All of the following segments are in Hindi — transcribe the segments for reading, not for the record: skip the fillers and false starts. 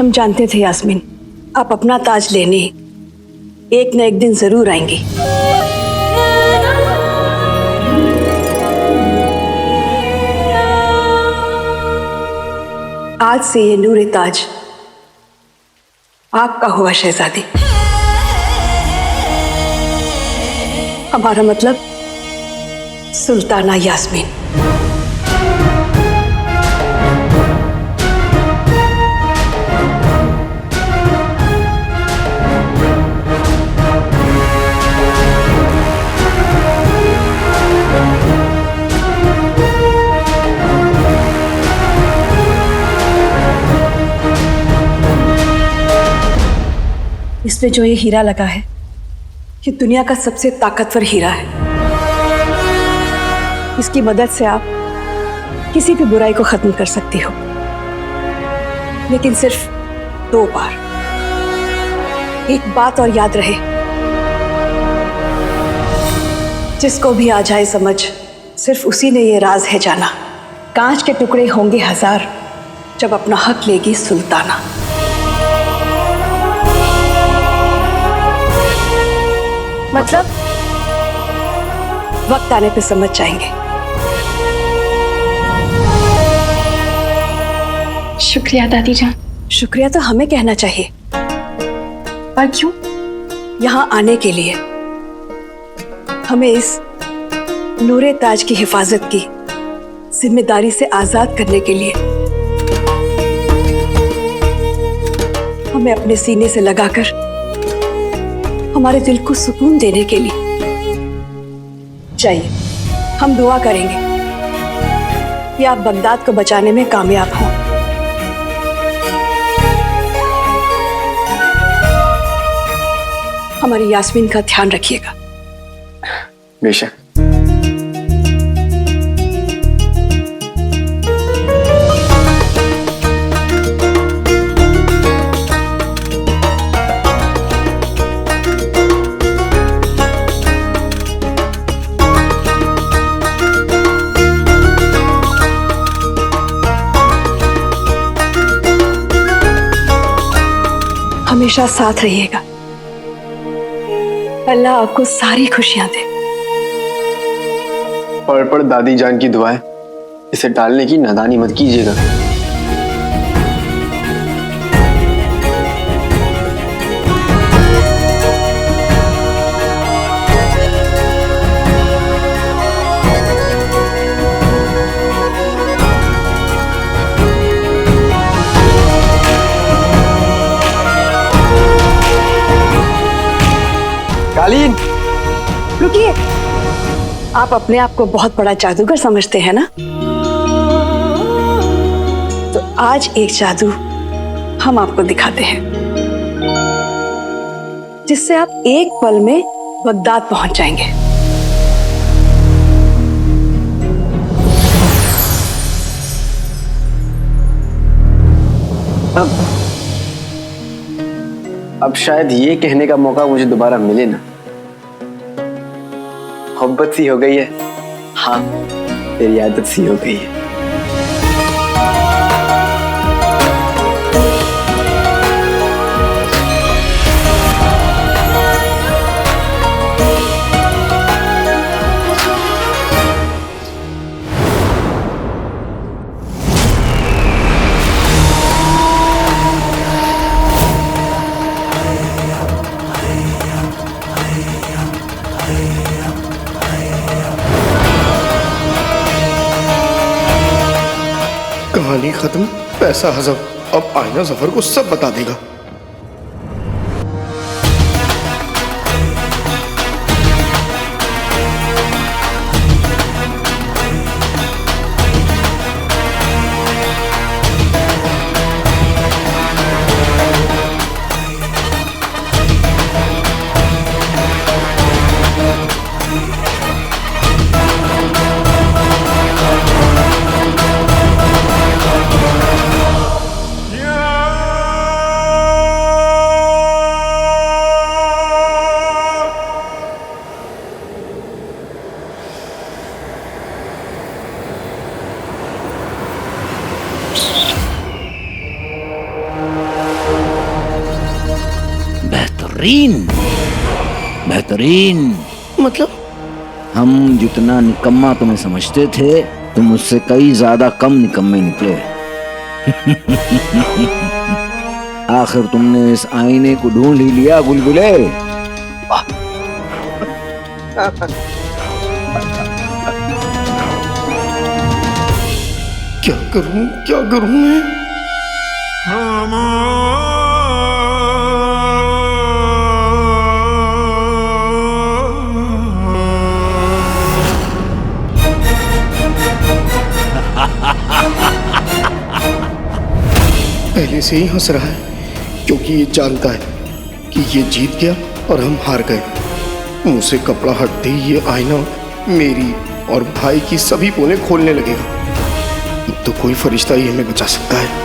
हम जानते थे यास्मीन, आप अपना ताज लेने एक न एक दिन जरूर आएंगी। आज से ये नूरे ताज आपका हुआ शहजादी। हमारा मतलब सुल्ताना यास्मीन। इसमें जो ये हीरा लगा है, ये दुनिया का सबसे ताकतवर हीरा है। इसकी मदद से आप किसी भी बुराई को खत्म कर सकती हो, लेकिन सिर्फ 2 बार। एक बात और याद रहे, जिसको भी आ जाए समझ, सिर्फ उसी ने ये राज है जाना। कांच के टुकड़े होंगे 1000 जब अपना हक लेगी सुल्ताना। मतलब वक्त आने पे समझ जाएंगे। शुक्रिया दादी जान। शुक्रिया तो हमें कहना चाहिए। पर क्यों? यहाँ आने के लिए, हमें इस नूरे ताज की हिफाजत की जिम्मेदारी से आजाद करने के लिए, हमें अपने सीने से लगाकर हमारे दिल को सुकून देने के लिए। चाहिए, हम दुआ करेंगे कि आप बगदाद को बचाने में कामयाब हों। हमारी यास्मीन का ध्यान रखिएगा। बेशक। हमेशा साथ रहिएगा। अल्लाह आपको सारी खुशियां दे। पढ़ दादी जान की दुआ है, इसे टालने की नादानी मत कीजिएगा। कालीन, रुकिए, आप अपने आप को बहुत बड़ा जादूगर समझते हैं ना? तो आज एक जादू हम आपको दिखाते हैं, जिससे आप एक पल में बगदाद पहुंच जाएंगे। अब शायद ये कहने का मौका मुझे दोबारा मिले ना। मोहब्बत सी हो गई है, हाँ तेरी आदत सी हो गई है। कहानी खत्म, पैसा हजम। अब आईना जफर को सब बता देगा। बेहतरीन बेहतरीन। मतलब हम जितना निकम्मा तुम्हें समझते थे, तुम उससे कई ज्यादा कम निकम्मे निकले। आखिर तुमने इस आईने को ढूंढ ही लिया बुलबुले। क्या करूं मैं? पहले से ही हंस रहा है क्योंकि ये जानता है कि ये जीत गया और हम हार गए। मुंह से कपड़ा हटते ही ये आईना मेरी और भाई की सभी पोलें खोलने लगेगा। अब तो कोई फरिश्ता ही हमें बचा सकता है।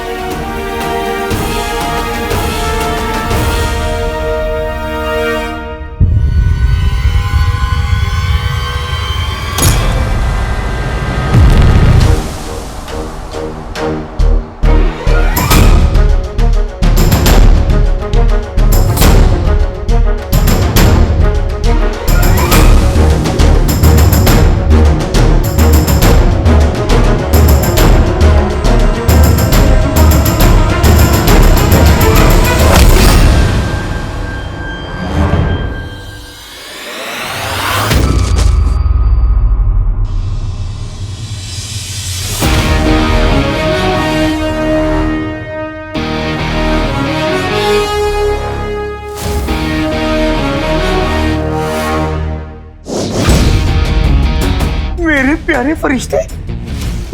मेरे प्यारे फरिश्ते,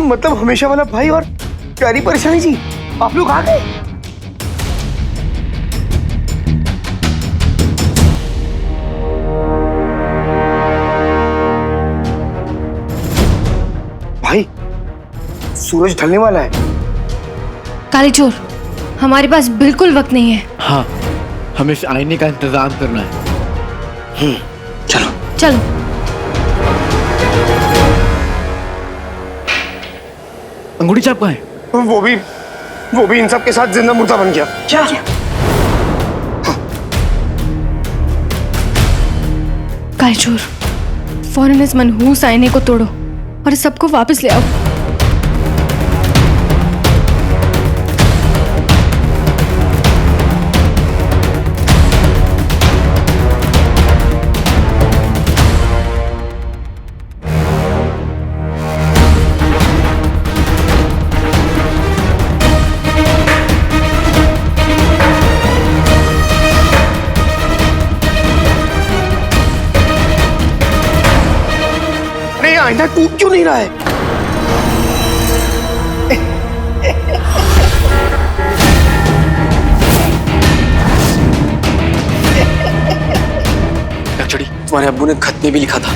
मतलब हमेशा वाला भाई और प्यारी परेशानी जी, आप लोग आ गए। भाई सूरज ढलने वाला है। काली चोर, हमारे पास बिल्कुल वक्त नहीं है। हाँ, हमें इस आईने का इंतजाम करना है। चलो चलो। अंगूठी छाप कहाँ है? वो भी इन सब के साथ जिंदा मुर्दा बन गया। क्या? काली चोर, फौरन इस मनहूस आईने को तोड़ो और इस सबको वापस ले आओ। आईना टूट क्यों नहीं रहा है? लक्ष्मी, तुम्हारे अब्बू ने खत में भी लिखा था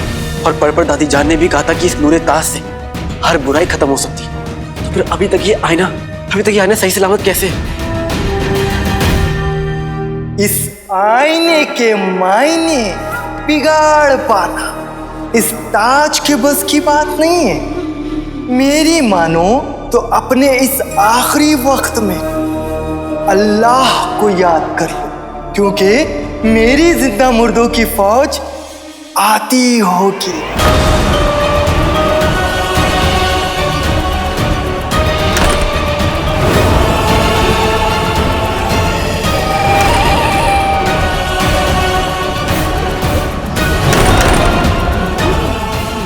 और पढ़ दादी जान ने भी कहा था कि इस नूरे ताज से हर बुराई खत्म हो सकती। तो फिर अभी तक ये आईना सही सलामत कैसे? इस आईने के मायने बिगाड़ पाना इस ताज के बस की बात नहीं है। मेरी मानो तो अपने इस आखिरी वक्त में अल्लाह को याद कर लो, क्योंकि मेरी जिंदा मुर्दों की फौज आती होगी।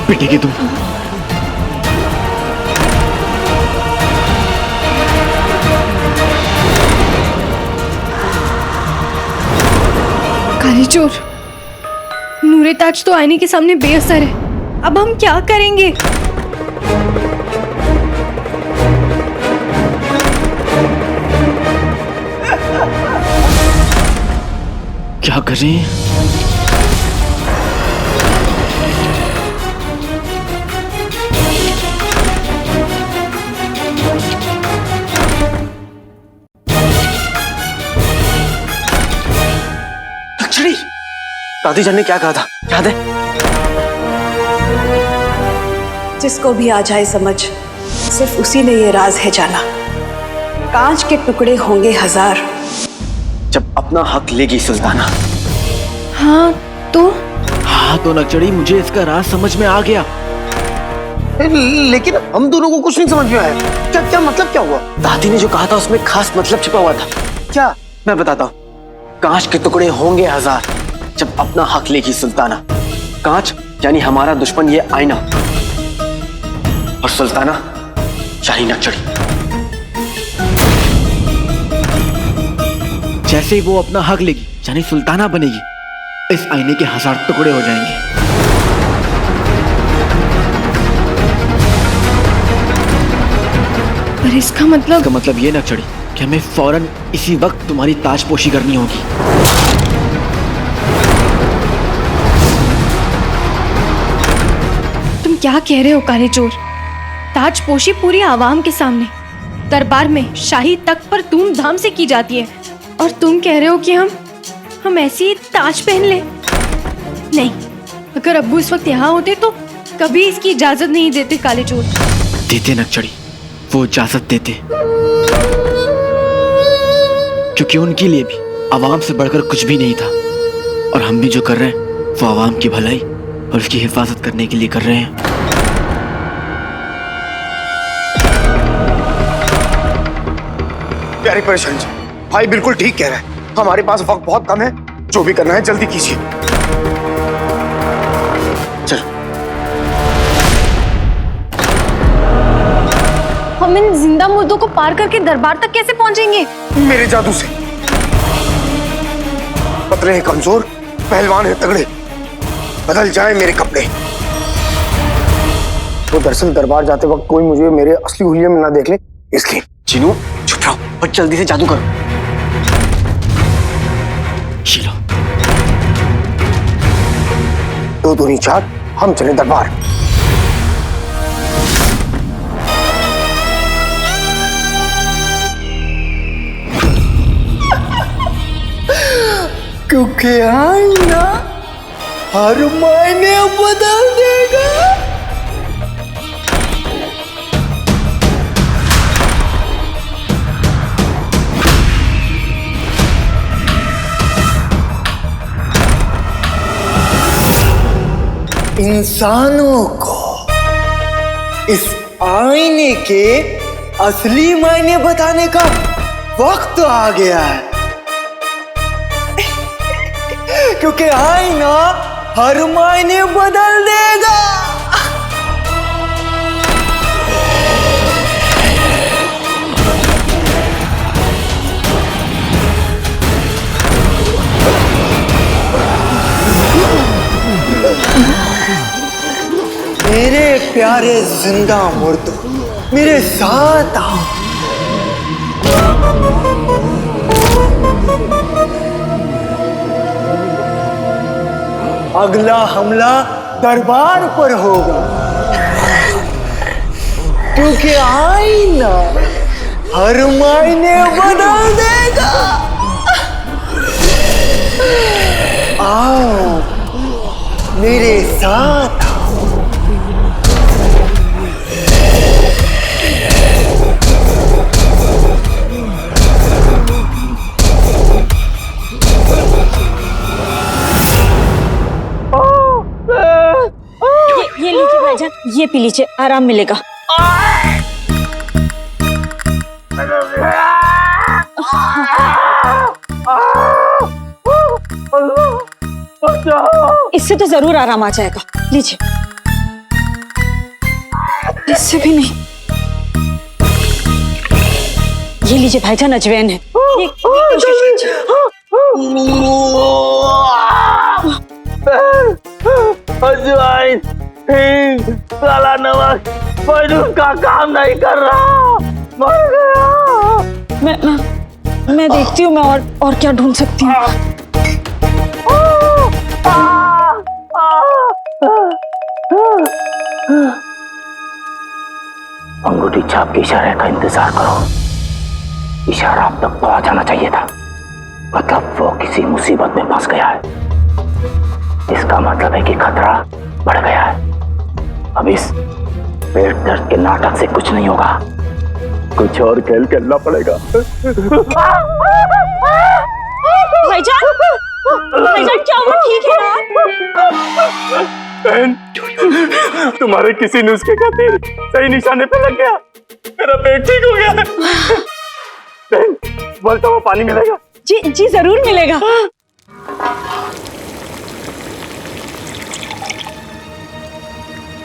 पिटेगी तुम। काली चोर, नूरे ताज तो आईने के सामने बेअसर है। अब हम क्या करेंगे? क्या करें? दादी जान ने क्या कहा था याद है? जिसको भी आ जाए समझ, सिर्फ उसी ने ये राज है जाना। कांच के टुकड़े होंगे हजार, जब अपना हक लेगी सुल्ताना हाँ तो हाँ तो नक्चड़ी, मुझे इसका राज समझ में आ गया। लेकिन हम दोनों को कुछ नहीं समझ में आया। क्या क्या मतलब क्या हुआ? दादी ने जो कहा था उसमें खास मतलब छिपा हुआ था। क्या? मैं बताता हूँ। कांच के टुकड़े होंगे 1000 जब अपना हक लेगी सुल्ताना। कांच यानी हमारा दुश्मन ये आईना, और सुल्ताना यानी नक्चड़ी। जैसे ही वो अपना हक लेगी यानी सुल्ताना बनेगी, इस आईने के 1000 टुकड़े हो जाएंगे। पर इसका मतलब ये नक्चड़ी कि हमें फौरन इसी वक्त तुम्हारी ताजपोशी करनी होगी। तुम क्या कह रहे हो काले चोर? ताजपोशी पूरी आवाम के सामने दरबार में शाही तख्त पर धूमधाम से की जाती है, और तुम कह रहे हो कि हम ऐसे ही ताज पहन ले? नहीं, अगर अब्बू इस वक्त यहाँ होते तो कभी इसकी इजाजत नहीं देते काले चोर। देते नक्चड़ी, वो इजाजत देते, क्योंकि उनके लिए भी आवाम से बढ़कर कुछ भी नहीं था, और हम भी जो कर रहे हैं वो आवाम की भलाई और उसकी हिफाजत करने के लिए कर रहे हैं। प्यारी परेशानी जी, भाई बिल्कुल ठीक कह रहा है। हमारे पास वक्त बहुत कम है, जो भी करना है जल्दी कीजिए। चलो। हम इन जिंदा मुर्दों को पार करके दरबार तक कैसे पहुंचेंगे? मेरे जादू से। पतले हैं कमजोर, पहलवान है तगड़े, बदल जाए मेरे कपड़े। वो दरअसल दरबार जाते वक्त कोई मुझे मेरे असली हुलिये में ना देख ले, इसलिए। चिनू चुप रहो और जल्दी से जादू करो। शीलो, 2 दूनी 4, हम चले दरबार। क्योंकि आईना हर मायने बदल देगा। इंसानों को इस आईने के असली मायने बताने का वक्त आ गया है, क्योंकि आईना हर मायने बदल देगा। मेरे प्यारे जिंदा मुर्दों, मेरे साथ आओ। अगला हमला दरबार पर होगा, क्योंकि आईना हर मायने बदल देगा। आओ मेरे साथ। ये लीजिए भाईजान, ये पी लीजिए, आराम मिलेगा। इससे तो जरूर आराम आ जाएगा, लीजिए। इससे भी नहीं। ये लीजिए भाईजान, अजवैन है, ये कोशिश कीजिए। अजवाइन, हींग, काला नमक, पर उसका काम नहीं कर रहा, मर गया। मैं देखती हूँ, मैं और क्या ढूंढ सकती हूँ। अंगूठी छाप के इशारे का इंतजार करो। इशारा अब तक पहुंच जाना चाहिए था, मतलब वो किसी मुसीबत में फंस गया है। इसका मतलब है कि खतरा बढ़ गया है। अब इस पेट दर्द के नाटक से कुछ नहीं होगा, कुछ और खेल खेलना पड़ेगा। भाईजान, भाईजान क्या हुआ? ठीक है ना? बहन, तुम्हारे किसी नुस्खे का तीर सही निशाने पे लग गया, मेरा पेट ठीक हो गया। बहन, उबलता हुआ पानी मिलेगा? जी जी जरूर मिलेगा।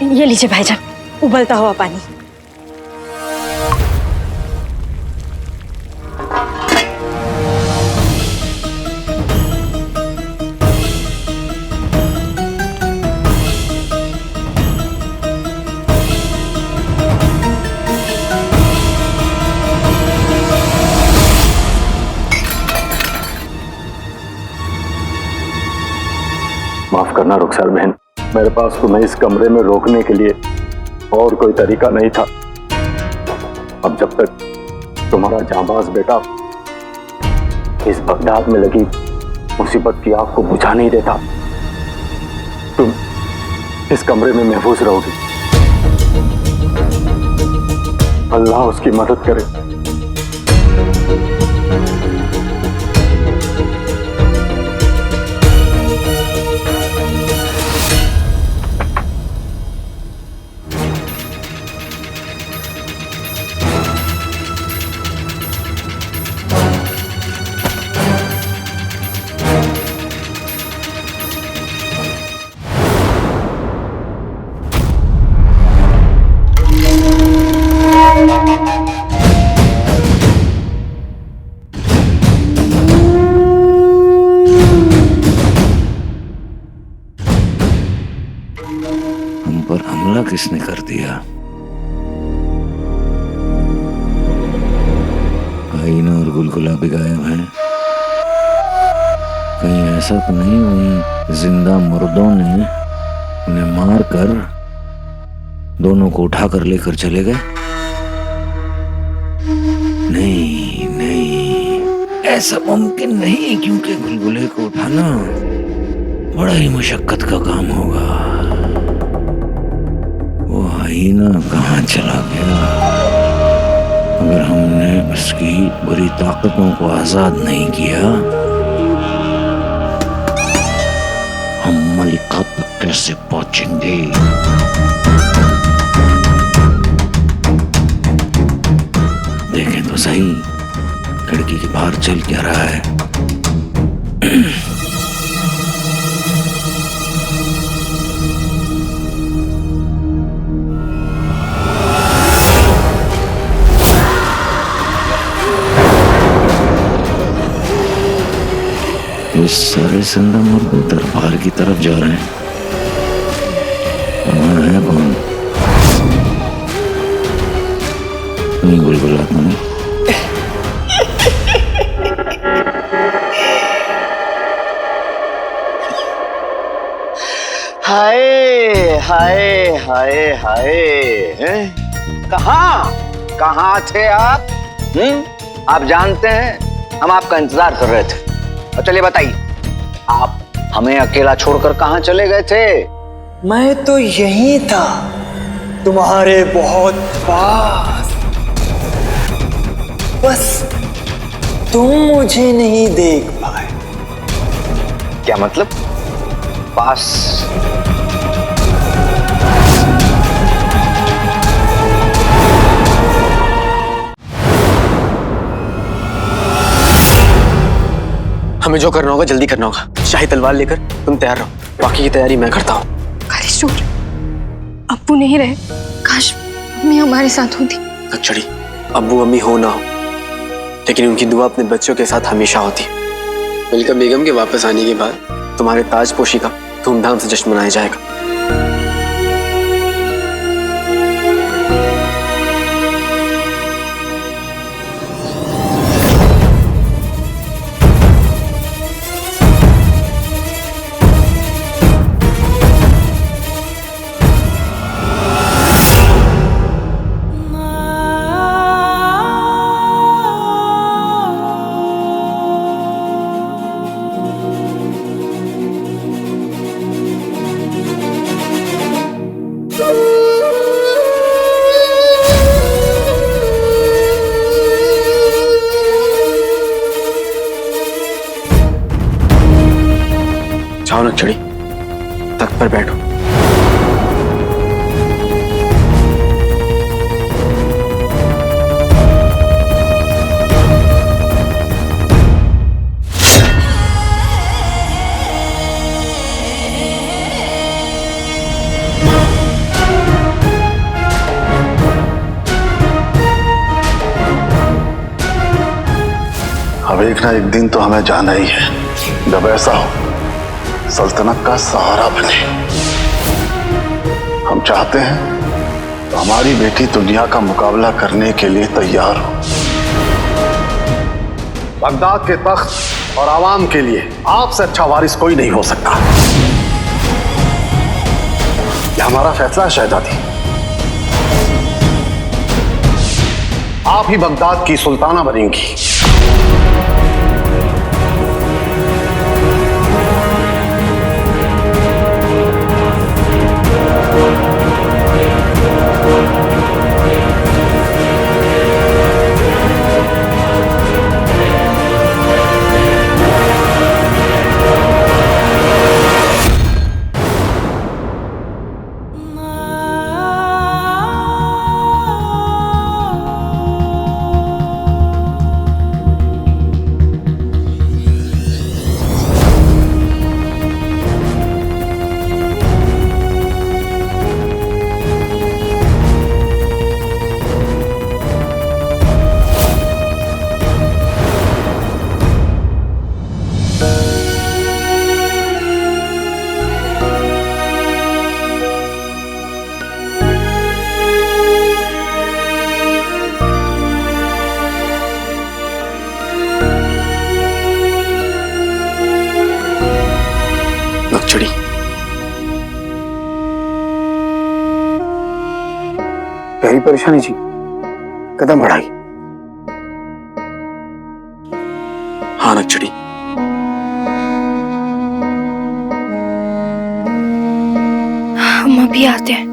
ये लीजिए भाईजान, उबलता हुआ पानी। माफ करना रुखसार बहन, मेरे पास तुम्हें इस कमरे में रोकने के लिए और कोई तरीका नहीं था। अब जब तक तुम्हारा जांबाज बेटा इस बगदाद में लगी मुसीबत की आग को बुझा नहीं देता, तुम इस कमरे में महफूज रहोगी। अल्लाह उसकी मदद करे। हम पर हमला किसने कर दिया? आईना और गुलगुला भी गायब हैं। कहीं ऐसा तो नहीं हुई जिंदा मुर्दों ने उन्हें मार कर दोनों को उठा कर लेकर चले गए? नहीं नहीं, ऐसा मुमकिन नहीं, क्योंकि गुलगुले को उठाना बड़ा ही मुशक्कत का काम होगा। वो हाइना कहाँ चला गया? अगर हमने उसकी बुरी ताकतों को आजाद नहीं किया, हम मलिका तक कैसे पहुंचेंगे? देखें तो सही, खिड़की के बाहर चल क्या रहा है। ये सारे जिंदा मुर्दे दरबार की तरफ जा रहे हैं। वहाँ है कौन? नहीं गुलगुला तो नहीं। हाय हाय हाय हाय, कहाँ थे आप? आप जानते हैं हम आपका इंतजार कर रहे थे। और चलिए बताइए, आप हमें अकेला छोड़कर कहाँ चले गए थे? मैं तो यहीं था, तुम्हारे बहुत पास। बस तुम मुझे नहीं देख पाए। क्या मतलब? पास? हमें जो करना होगा जल्दी करना होगा। शाही तलवार लेकर तुम तैयार रहो, बाकी की तैयारी मैं करता हूँ। खारिश अब्बू नहीं रहे, काश मम्मी हमारे साथ होती। नक्चड़ी, अब्बू अम्मी हो ना हो, लेकिन उनकी दुआ अपने बच्चों के साथ हमेशा होती। मलिका बेगम के वापस आने के बाद तुम्हारे ताजपोशी का धूमधाम से जश्न मनाया जाएगा। नक्शड़ी, तख्त पर बैठो। अब एक ना एक दिन तो हमें जाना ही है। जब ऐसा हो सल्तनत का सहारा बने। हम चाहते हैं तो हमारी बेटी दुनिया का मुकाबला करने के लिए तैयार हो। बगदाद के तख्त और आवाम के लिए आपसे अच्छा वारिस कोई नहीं हो सकता। यह हमारा फैसला है शहजादी। आप ही बगदाद की सुल्ताना बनेंगी। नक्शड़ी, गहरी परेशानी जी, कदम बढ़ाई। हाँ नक्शड़ी, हम अभी आते हैं।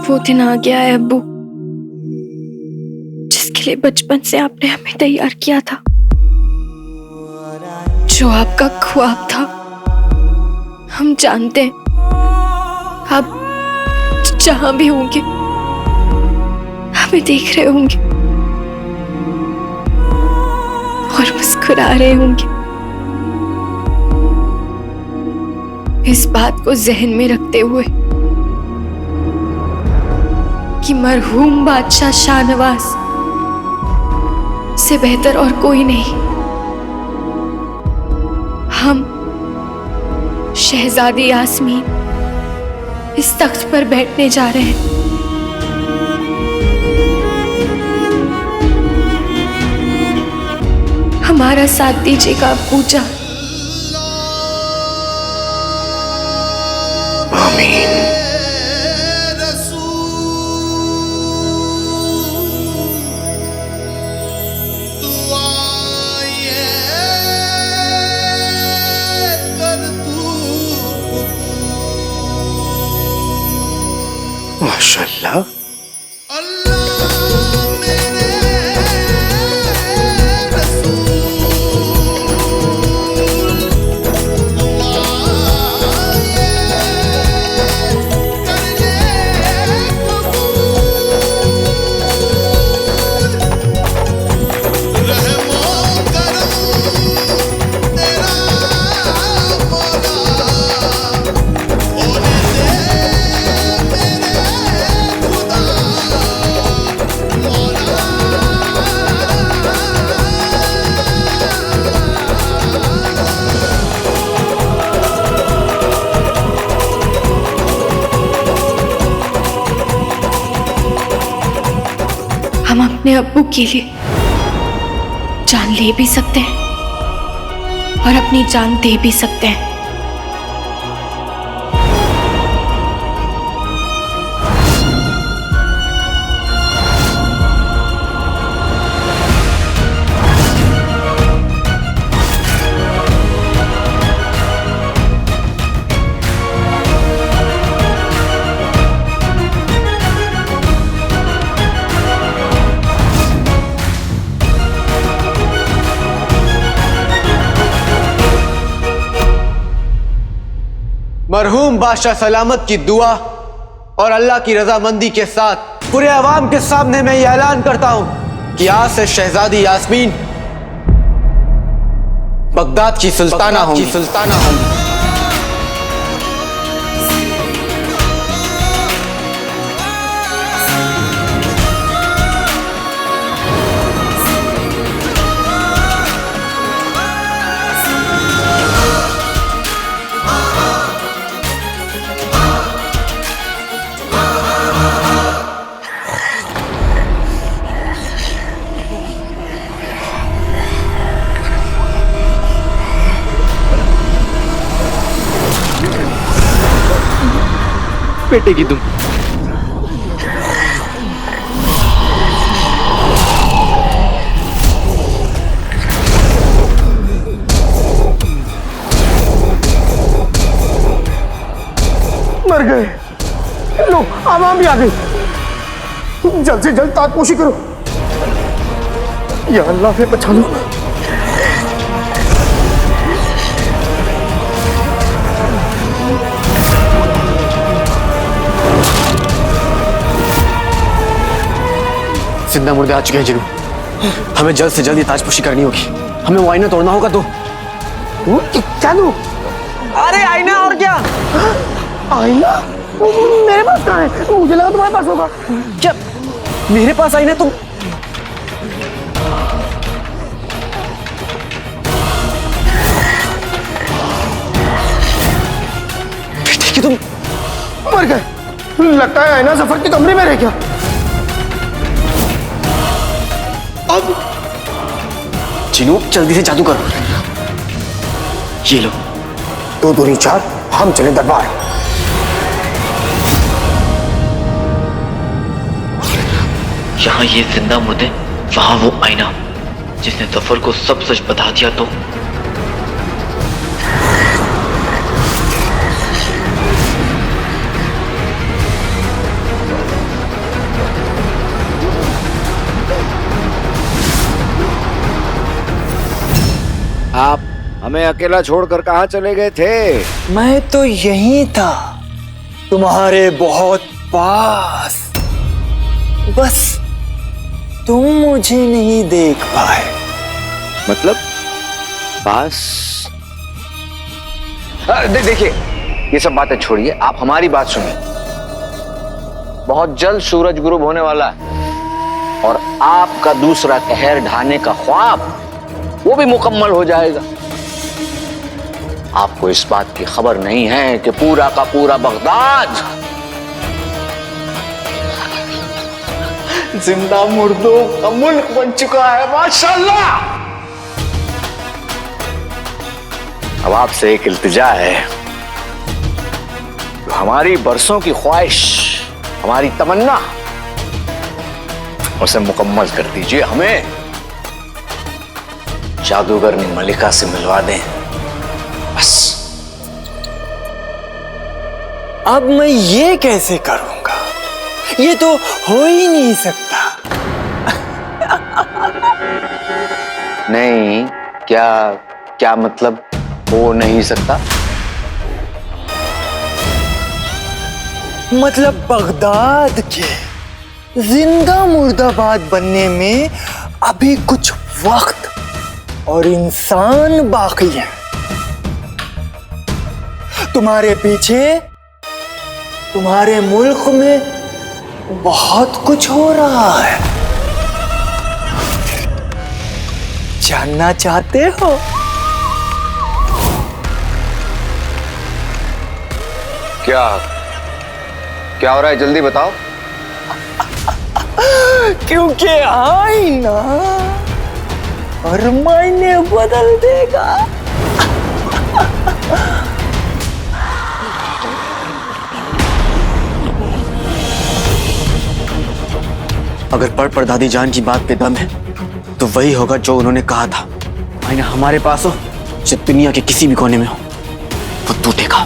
वो दिन आ गया है अब्बू, जिसके लिए बचपन से आपने हमें तैयार किया था, जो आपका ख्वाब था। हम जानते हैं आप जहां भी होंगे हमें देख रहे होंगे और मुस्कुरा रहे होंगे। इस बात को जहन में रखते हुए कि मरहूम बादशाह शाहनवाज से बेहतर और कोई नहीं, हम शहजादी यास्मीन इस तख्त पर बैठने जा रहे हैं। हमारा साथ दीजिएगा पूजा। आमीन। माशाअल्लाह। अपने अब्बू के लिए जान ले भी सकते हैं और अपनी जान दे भी सकते हैं। मरहूम बादशाह सलामत की दुआ और अल्लाह की रजामंदी के साथ पूरे अवाम के सामने मैं ये ऐलान करता हूं कि आज से शहजादी यास्मीन बगदाद की सुल्ताना होंगी। बेटे की तुम मर गए। लो आवाम भी आ गई। जल्द से जल्द ताजपोशी करो। या अल्लाह से बचा लो। जिंदा मुर्दे आ चुके हैं जिनू। हमें जल्द से जल्द ये ताजपोशी करनी होगी। हमें वो आईना तोड़ना होगा। तो क्या दो? अरे आईना और क्या? आईना मेरे पास कहाँ है? मुझे लगा तुम्हारे पास होगा। क्या मेरे पास आईना? तुम कि तुम मर गए। लगता है आईना सफर के कमरे में रह गया। अब जिनू जल्दी से जादू करो। ये लो। 2 दूनी 4 हम चले दरबार। यहाँ ये जिंदा मुर्दे, वहां वो आईना जिसने जफर को सब सच बता दिया। तो आप हमें अकेला छोड़कर कहाँ चले गए थे? मैं तो यहीं था, तुम्हारे बहुत पास। बस तुम मुझे नहीं देख पाए। मतलब पास? देखिए, ये सब बातें छोड़िए, आप हमारी बात सुनिए। बहुत जल्द सूरज गुरूब होने वाला है और आपका दूसरा कहर ढाने का ख्वाब वो भी मुकम्मल हो जाएगा। आपको इस बात की खबर नहीं है कि पूरा का पूरा बगदाद जिंदा मुर्दों का मुल्क बन चुका है। माशाल्लाह। अब आपसे एक इल्तिजा है, हमारी बरसों की ख्वाहिश, हमारी तमन्ना, उसे मुकम्मल कर दीजिए। हमें जादूगरनी मलिका से मिलवा दें बस। अब मैं ये कैसे करूंगा? ये तो हो ही नहीं सकता। नहीं, क्या क्या मतलब हो नहीं सकता? मतलब बगदाद के जिंदा मुर्दाबाद बनने में अभी कुछ वक्त और इंसान बाकी है। तुम्हारे पीछे, तुम्हारे मुल्क में बहुत कुछ हो रहा है। जानना चाहते हो? क्या क्या हो रहा है? जल्दी बताओ। क्योंकि आईना हर मायने बदल देगा। अगर परदादी जान की बात पे दम है तो वही होगा जो उन्होंने कहा था। आईना हमारे पास हो चाहे दुनिया के किसी भी कोने में हो, वो टूटेगा।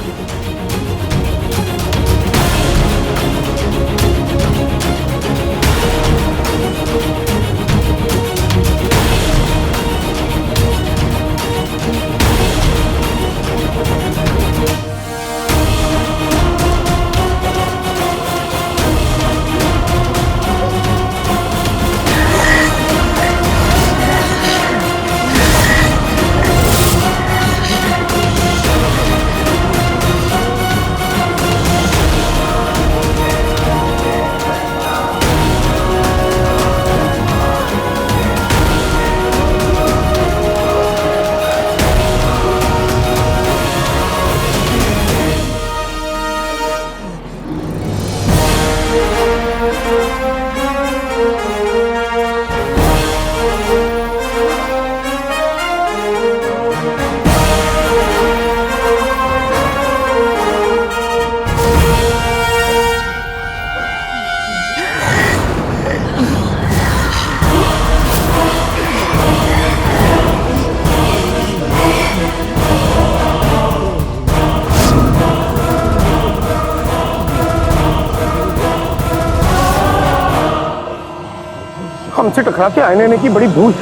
हमसे टकरा के आईने ने की बड़ी भूल,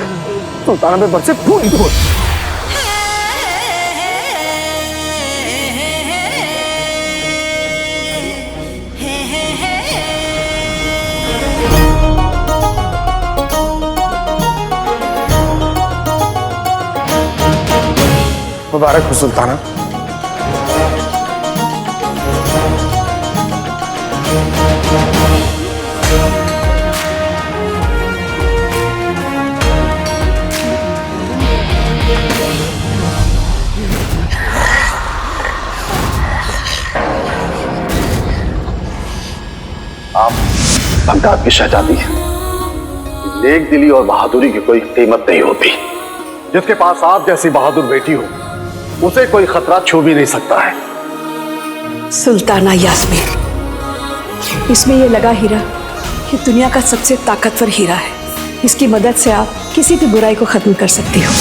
सुल्ताना पे बरसे धूल ही धूल। मुबारक हो सुल्ताना। आप बगदाद की शहजादी हैं। नेक दिली और बहादुरी की कोई कीमत नहीं होती। जिसके पास आप जैसी बहादुर बेटी हो उसे कोई खतरा छू भी नहीं सकता है। सुल्ताना यास्मीन, इसमें यह लगा हीरा कि दुनिया का सबसे ताकतवर हीरा है। इसकी मदद से आप किसी भी बुराई को खत्म कर सकती हो।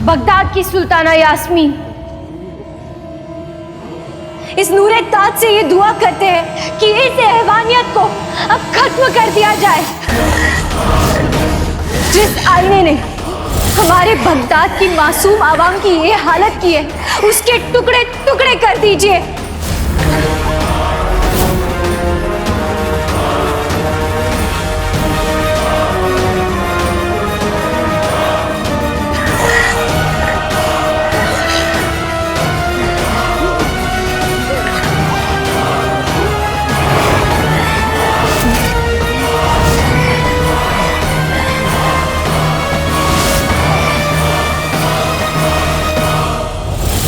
बगदाद की सुल्ताना यास्मीन इस नूरे ताज से ये दुआ करते हैं कि इस हैवानियत को अब खत्म कर दिया जाए। जिस आईने ने हमारे बगदाद की मासूम आवाम की ये हालत की है, उसके टुकड़े टुकड़े कर दीजिए।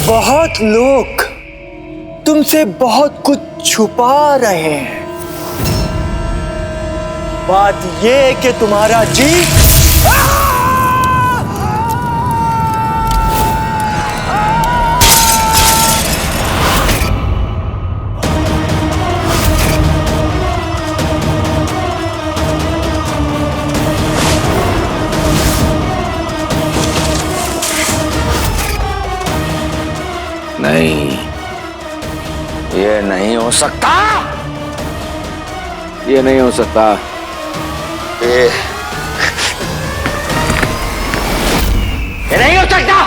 बहुत लोग तुमसे बहुत कुछ छुपा रहे हैं। बात यह है कि तुम्हारा जी नहीं, ये नहीं हो सकता। ये नहीं हो सकता। ये नहीं हो सकता।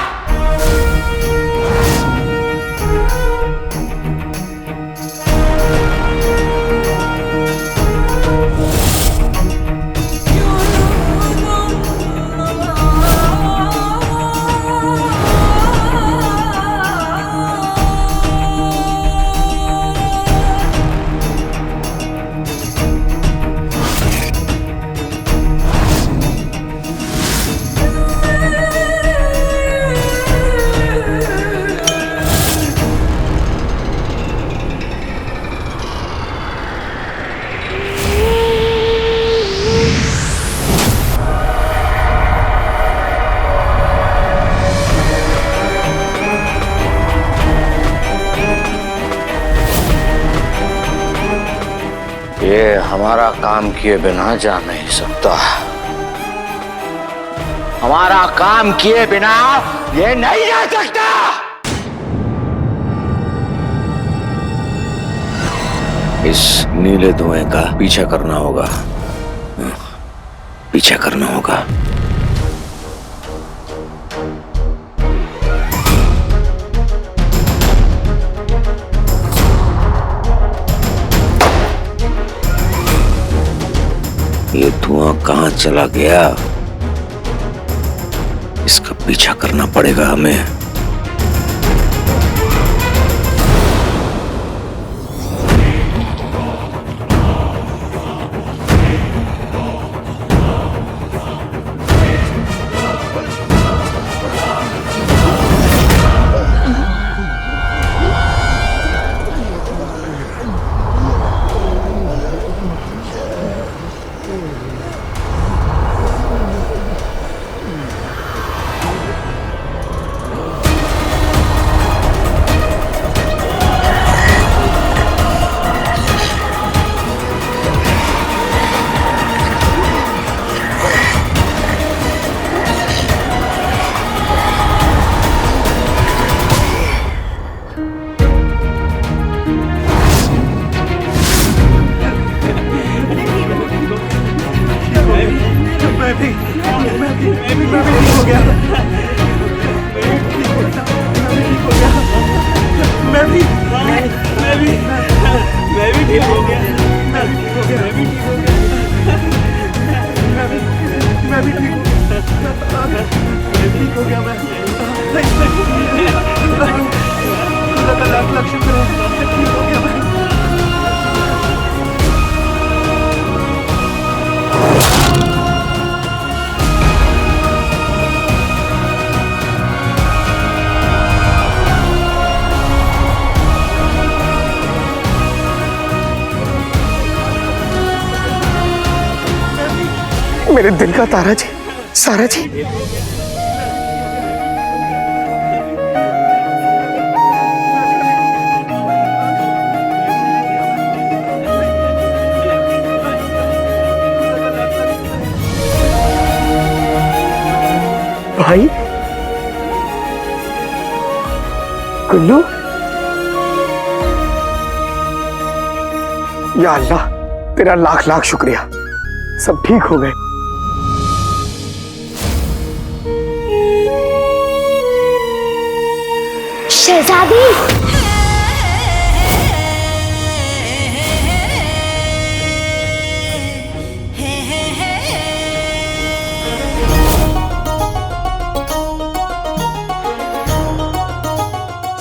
ये हमारा काम किए बिना जा नहीं सकता। हमारा काम किए बिना ये नहीं जा सकता। इस नीले धुएं का पीछा करना होगा, पीछा करना होगा। ये धुआं कहां चला गया, इसका पीछा करना पड़ेगा हमें। मेरे दिल का तारा जी, सारा जी। भाई गुल्लू, या अल्लाह तेरा लाख लाख शुक्रिया, सब ठीक हो गए। शहजादी,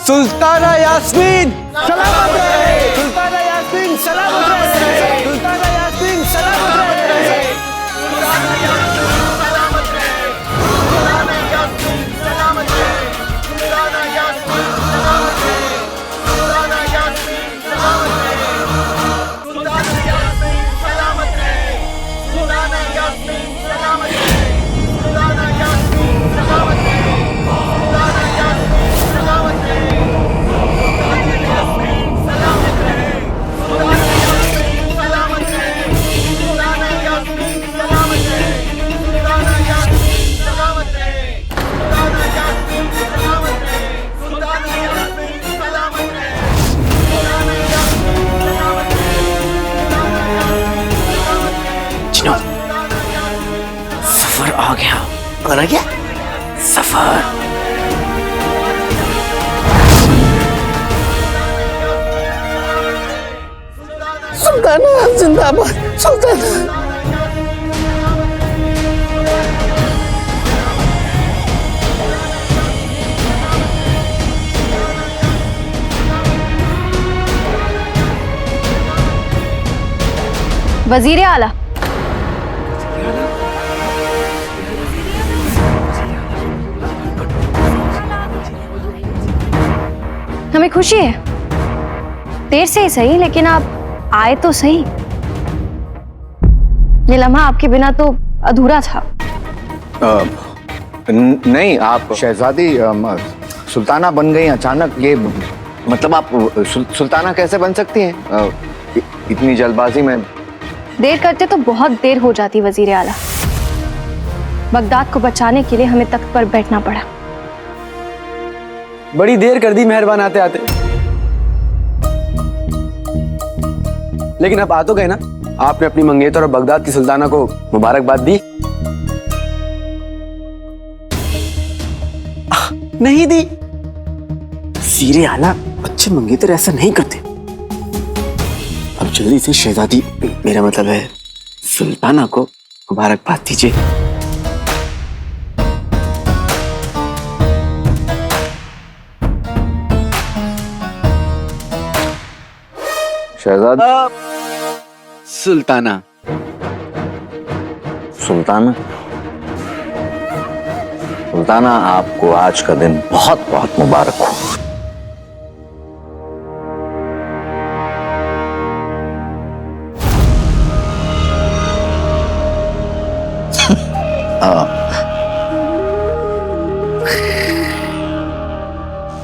सुल्ताना यास्मीन सलामत रहे। सुल्ताना यास्मीन सलामत रहे। सुल्ताना यास्मीन सलामत रहे। सुल्ताना यास्मीन सलामत रहे। सुल्ताना यास्मीन सलामत रहे। सुल्ताना यास्मीन सलामत रहे। सुल्ताना यास्मीन सलामत रहे। सुल्ताना यास्मीन सलामत रहे। सुल्ताना यास्मीन सलामत रहे। सुल्ताना यास्मीन सलामत रहे। सुल्ताना यास्मीन सलामत रहे। सफर आ गया। आ गया सफर। सुल्ताना जिंदाबाद। सुल्ताना वजीर आला, हमें खुशी है, देर से ही सही लेकिन आप आए तो सही। ये लम्हा आपके बिना तो अधूरा था। नहीं, आप शहजादी सुल्ताना बन गई अचानक। ये मतलब आप सुल्ताना कैसे बन सकती हैं? इतनी जल्दबाजी में देर करते तो बहुत देर हो जाती वजीर आला। बगदाद को बचाने के लिए हमें तख्त पर बैठना पड़ा। बड़ी देर कर दी मेहरबान आते आते, लेकिन अब आ तो गए ना। आपने अपनी मंगेतर और बगदाद की सुल्ताना को मुबारकबाद दी? नहीं दी। सीरे आला अच्छे मंगेतर ऐसा नहीं करते। अब जल्दी से शहजादी, मेरा मतलब है सुल्ताना को मुबारकबाद दीजिए। शहजाद सुल्ताना। सुल्ताना, सुल्ताना आपको आज का दिन बहुत बहुत मुबारक हो।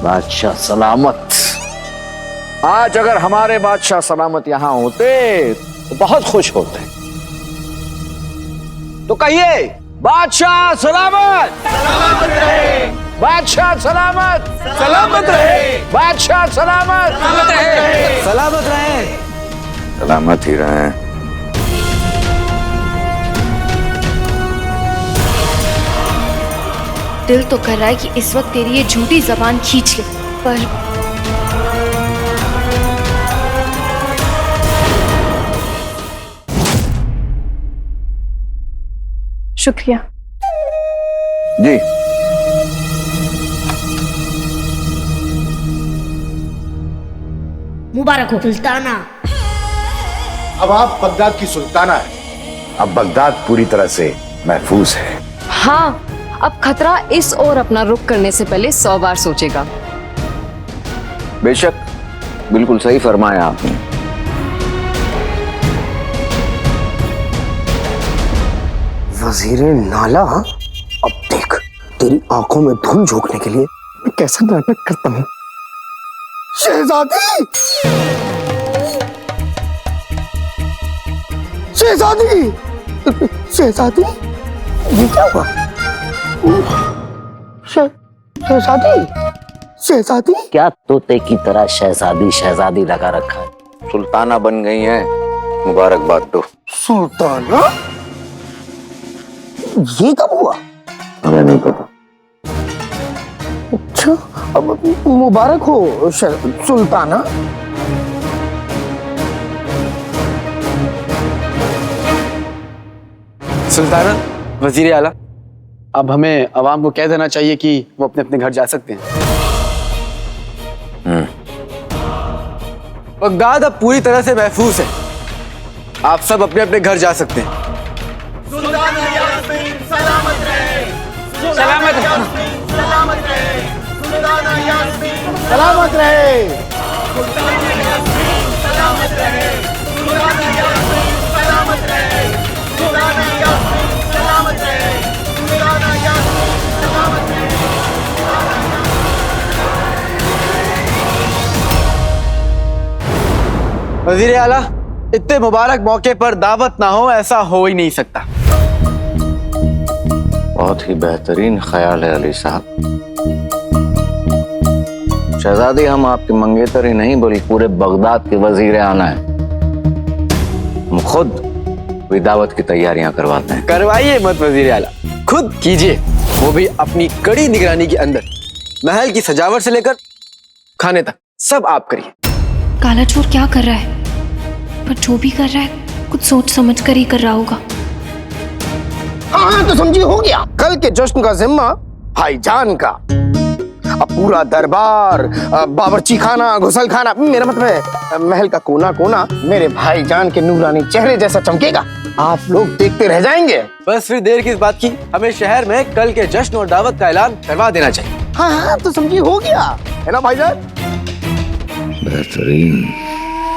बादशाह सलामत। आज अगर हमारे बादशाह सलामत यहां होते तो बहुत खुश होते। तो कहिए बादशाह सलामत, सलामत रहे। बादशाह सलामत, सलामत रहे। बादशाह सलामत, सलामत रहे। सलामत रहे। सलामत ही रहे। दिल तो कर रहा है कि इस वक्त तेरी ये झूठी जबान खींच ले, पर शुक्रिया जी। मुबारक हो सुल्ताना। अब आप बगदाद की सुल्ताना है। अब बगदाद पूरी तरह से महफूज है। हाँ, अब खतरा इस ओर अपना रुख करने से पहले 100 बार सोचेगा। बेशक, बिल्कुल सही फरमाया आपने। वजीरे नाला, अब देख तेरी आंखों में धूल झोंकने के लिए मैं कैसा नाटक करता हूँ। शहजादी, शहजादी, शहजादी, ये क्या हुआ? शहजादी, शहजादी, क्या तोते की तरह शहजादी शहजादी लगा रखा है? सुल्ताना बन गई हैं, मुबारकबाद दो। सुल्ताना? ये कब हुआ? हमें नहीं पता। अच्छा, अब मुबारक हो सुल्ताना। सुल्ताना, वजीर आला, अब हमें अवाम को कह देना चाहिए कि वो अपने अपने घर जा सकते हैं। बगदाद अब पूरी तरह से महफूज है। आप सब अपने अपने घर जा सकते हैं। सुल्ताना यास्मीन सलामत रहे। सलामत रहे। सलामत रहे। सुल्ताना यास्मीन सलामत रहे। सुल्ताना यास्मीन सलामत रहे। सुल्ताना यास्मीन सलामत रहे। सुल्ताना यास्मीन सलामत रहे। सुल्ताना यास्मीन सलामत रहे। वजीर आला, इतने मुबारक मौके पर दावत ना हो, ऐसा हो ही नहीं सकता। बहुत ही बेहतरीन ख्याल है अली साहब। शहजादी, हम आपके मंगेतर ही नहीं बल्कि पूरे बगदाद के वजीर आना है। हम खुद कोई दावत की तैयारियां करवाते हैं। करवाइए मत वजीर आला, खुद कीजिए, वो भी अपनी कड़ी निगरानी के अंदर। महल की सजावट से लेकर खाने तक सब आप करिए। काला चोर क्या कर रहा है? पर जो भी कर रहा है कुछ सोच समझ कर ही कर रहा होगा। हाँ तो समझी, हो गया। कल के जश्न का जिम्मा भाईजान का। अब पूरा दरबार, बावर्ची खाना, घुसल खाना, मेरा मतलब है महल का कोना कोना मेरे भाईजान के नूरानी चेहरे जैसा चमकेगा। आप लोग देखते रह जाएंगे। बस फिर देर किस बात की, हमें शहर में कल के जश्न और दावत का ऐलान करवा देना चाहिए। हाँ तो समझी, हो गया है ना भाईजान? बेहतरीन।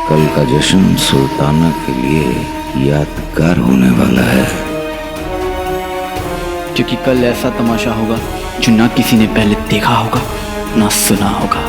कल का जश्न सुल्ताना के लिए यादगार होने वाला है, क्योंकि कल ऐसा तमाशा होगा जो ना किसी ने पहले देखा होगा ना सुना होगा।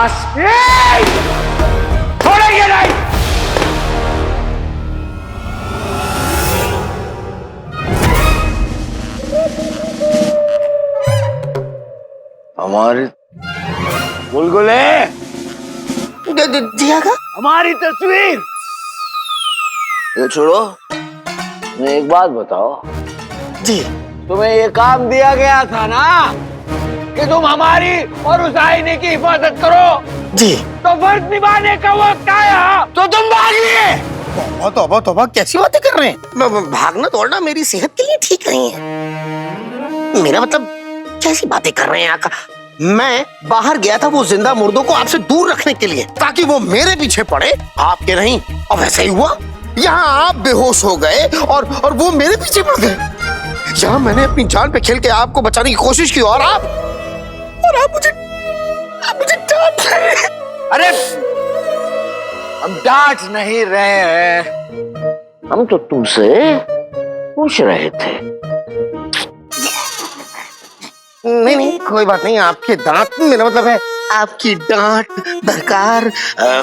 बस छोड़ेंगे नहीं। हमारी बुलबुले हमारी तस्वीर ये छोड़ो, मैं एक बात बताओ जी, तुम्हें ये काम दिया गया था ना कि तुम हमारी और उस आईने की हिफाजत करो जी, तो फर्ज निभाने का वक्त आया तो तुम भाग लिए। तौबा तौबा, कैसी बातें कर रहे हैं? भागना दौड़ना मेरी सेहत के लिए ठीक नहीं है। मेरा मतलब कैसी बातें कर रहे हैं आका? मैं बाहर गया था वो जिंदा मुर्दों को आपसे दूर रखने के लिए, ताकि वो मेरे पीछे पड़े, आपके नहीं। और वैसा ही हुआ, यहाँ आप बेहोश हो गए और वो मेरे पीछे पड़ गए। यहाँ मैंने अपनी जान पे खेल के आपको बचाने की कोशिश की और आप मुझे डांट रहे हैं। अरे हम डांट नहीं रहे हैं, हम तो तुमसे पूछ रहे थे। नहीं, कोई बात नहीं। आपके दांत, मेरा मतलब है आपकी डांट दरकार।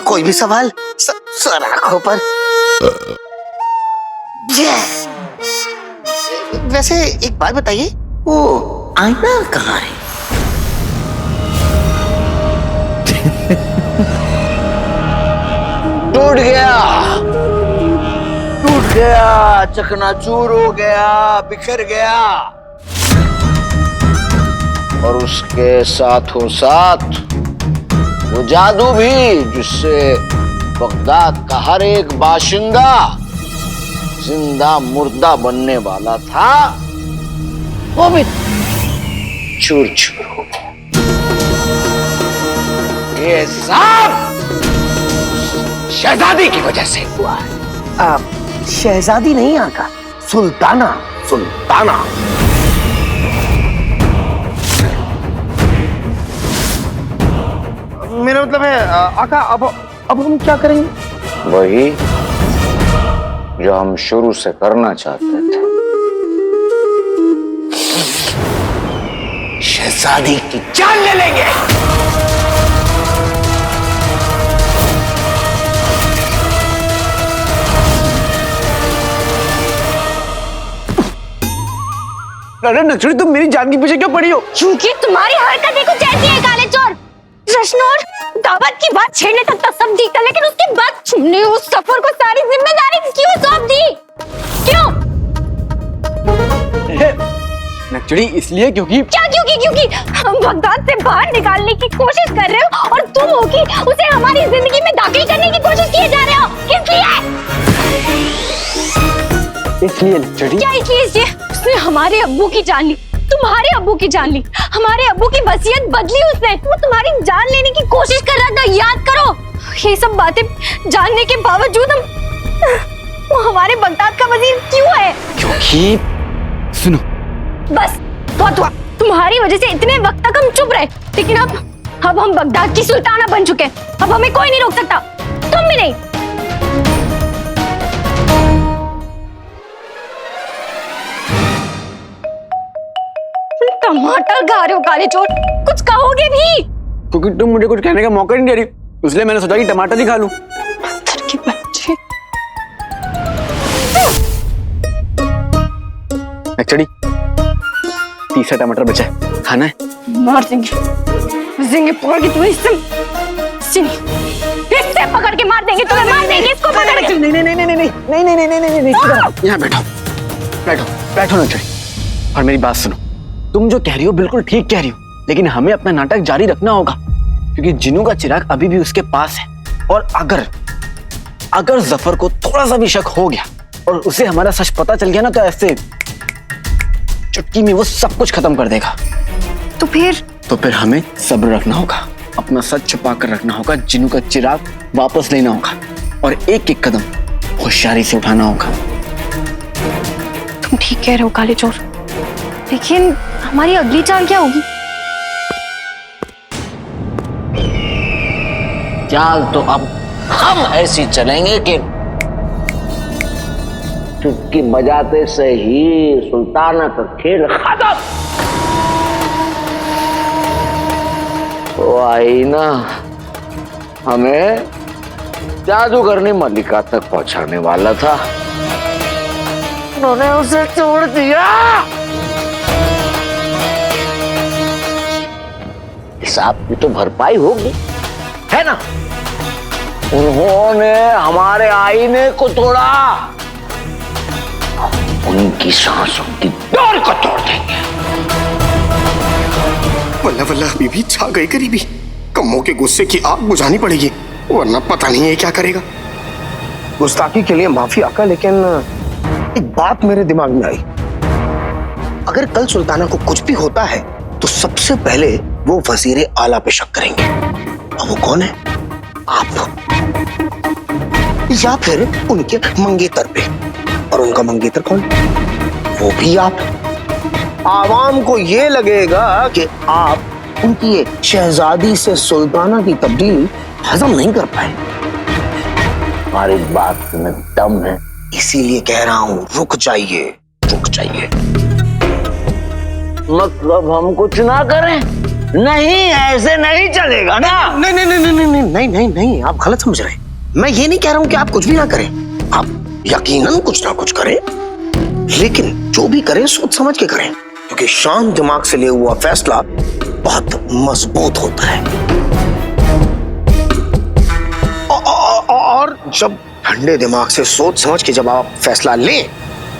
कोई भी सवाल सर आंखों पर। वैसे एक बात बताइए, वो आईना कहाँ है? टूट गया, चकनाचूर हो गया, बिखर गया, और उसके साथों साथ वो जादू भी जिससे बगदाद का हर एक बाशिंदा जिंदा मुर्दा बनने वाला था, वो भी चूर चूर हो गया। ये सब शहजादी की वजह से हुआ है। आप शहजादी नहीं आका, सुल्ताना। मेरा मतलब है आका, अब हम क्या करेंगे? वही जो हम शुरू से करना चाहते थे, शहजादी की जान ले लेंगे। अरे नक्सली, तुम मेरी जान के पीछे क्यों पड़ी हो? क्योंकि तुम्हारी हरकतें कुछ ऐसी है काले चोर। रश्नोर दावत की बात छेड़ने तक तो सब ठीक था, लेकिन उसके बाद तुमने उस सफर को सारी जिम्मेदारी क्यों सौंप दी? क्यों? नक्सली, इसलिए क्योंकि हम बगदाद से बाहर निकालने की कोशिश कर रहे हो और तुम हो कि उसे हमारी जिंदगी में दाखिल करने की कोशिश किए जा रहे हो। इसलिए नक्सली। क्या इसलिए? उसने हमारे अब्बू की जान ली, तुम्हारे अब्बू की जान ली, हमारे अब्बू की वसीयत बदली उसने। वो तुम्हारी जान लेने की कोशिश कर रहा था, याद करो। ये सब बातें जानने के बावजूद वो हमारे बगदाद का वजीर क्यों है? क्योंकि सुनो, बस बहुत हुआ। तुम्हारी वजह से इतने वक्त तक हम चुप रहे, लेकिन अब हम बगदाद की सुल्ताना बन चुके हैं। अब हमें कोई नहीं रोक सकता, तुम भी नहीं। टमाटर खा रहे हो काले चोर, कुछ कहोगे भी? क्योंकि तुम मुझे कुछ कहने का मौका नहीं दे रही, इसलिए मैंने सोचा कि टमाटर ही खा लूं। पत्थर के बच्चे। एक्चुअली तीसरा टमाटर बचा है, खाना है? मार देंगे पकड़ के तुम्हें, इससे पकड़ के मार देंगे तुम्हें, मार देंगे इसको पकड़ के। नहीं। यहाँ बैठो नक्सली, और मेरी बात सुनो। तुम जो कह रही हो बिल्कुल ठीक कह रही हो, लेकिन हमें अपना नाटक जारी रखना होगा, क्योंकि जिन्नू का चिराग अभी भी उसके पास है। और अगर जफर को थोड़ा सा भी शक हो गया और उसे हमारा सच पता चल गया ना, तो ऐसे चुटकी में वो सब कुछ खत्म कर देगा। तो फिर हमें सब्र रखना होगा, अपना सच छुपा कर रखना होगा, जिन्नू का चिराग वापस लेना होगा, और एक एक कदम होशियारी से उठाना होगा। तुम ठीक कह रहे हो काले चोर, लेकिन हमारी अगली चाल क्या होगी? चाल तो अब हम ऐसी चलेंगे कि चुटकी बजाते से ही सुल्ताना का खेल खत्म। तो आईना हमें जादूगरनी मल्लिका तक पहुंचाने वाला था, उन्होंने उसे छोड़ दिया। हिसाब की तो भरपाई होगी, है ना? उन्होंने हमारे आईने को तोड़ा, उनकी सांसों की डोर को तोड़ देंगे। वल्ला वल्ला बीबी छा गई गरीबी। कम्मों के गुस्से की आग बुझानी पड़ेगी, वरना पता नहीं है क्या करेगा। गुस्ताखी के लिए माफी आका, लेकिन एक बात मेरे दिमाग में आई। अगर कल सुल्ताना को कुछ भी होता है तो सबसे पहले वो वजीर आला पे शक करेंगे। और वो कौन है? आप, या फिर उनके मंगेतर पे। और उनका मंगेतर कौन? वो भी आप। आवाम को ये लगेगा कि आप उनकी ये शहजादी से सुल्ताना की तब्दीली हजम नहीं कर पाए। हमारी बात में दम है, इसीलिए कह रहा हूं, रुक जाइए, रुक जाइए। मतलब हम कुछ ना करें? नहीं, ऐसे नहीं चलेगा ना। नहीं नहीं नहीं नहीं नहीं नहीं नहीं नहीं, आप गलत समझ रहे हैं। मैं ये नहीं कह रहा हूं कि आप कुछ भी ना करें, आप यकीनन कुछ ना कुछ करें, लेकिन जो भी करें सोच समझ के करें, क्योंकि शांत दिमाग से लिया हुआ फैसला बहुत मजबूत होता है। और जब ठंडे दिमाग से सोच समझ के जब आप फैसला लें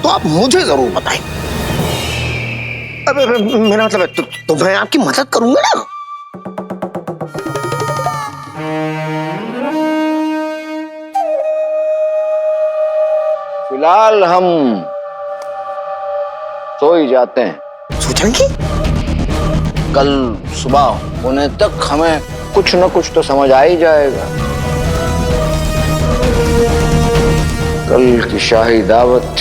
तो आप मुझे जरूर बताएं। अबे मेरा मतलब है तो मैं आपकी मदद करूंगा ना। फिलहाल हम सो ही जाते हैं। सो जाएंगे? कल सुबह होने तक हमें कुछ न कुछ तो समझ आ ही जाएगा। कल की शाही दावत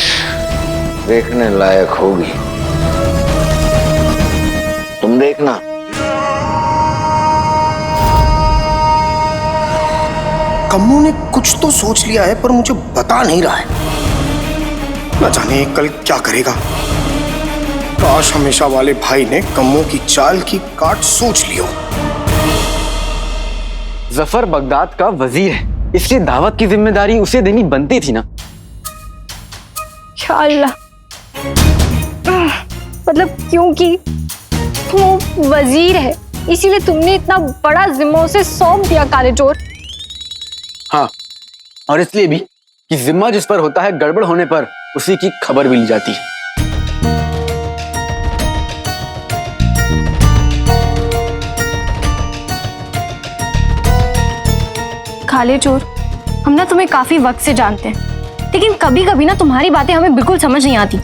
देखने लायक होगी, तुम देखना। कम्मू ने कुछ तो सोच लिया है, पर मुझे बता नहीं रहा है। न जाने कल क्या करेगा। काश हमेशा वाले भाई ने कम्मू की चाल की काट सोच लियो। जफर बगदाद का वजीर है, इसलिए दावत की जिम्मेदारी उसे देनी बनती थी ना। या अल्लाह, मतलब क्योंकि वो वजीर है इसीलिए तुमने इतना बड़ा जिम्मा उसे सौंप दिया काले चोर। हाँ, और इसलिए भी कि जिम्मा जिस पर होता है, गड़बड़ होने पर उसी की खबर भी ली जाती है। काले चोर, हम ना तुम्हें काफी वक्त से जानते हैं, लेकिन कभी कभी ना तुम्हारी बातें हमें बिल्कुल समझ नहीं आती।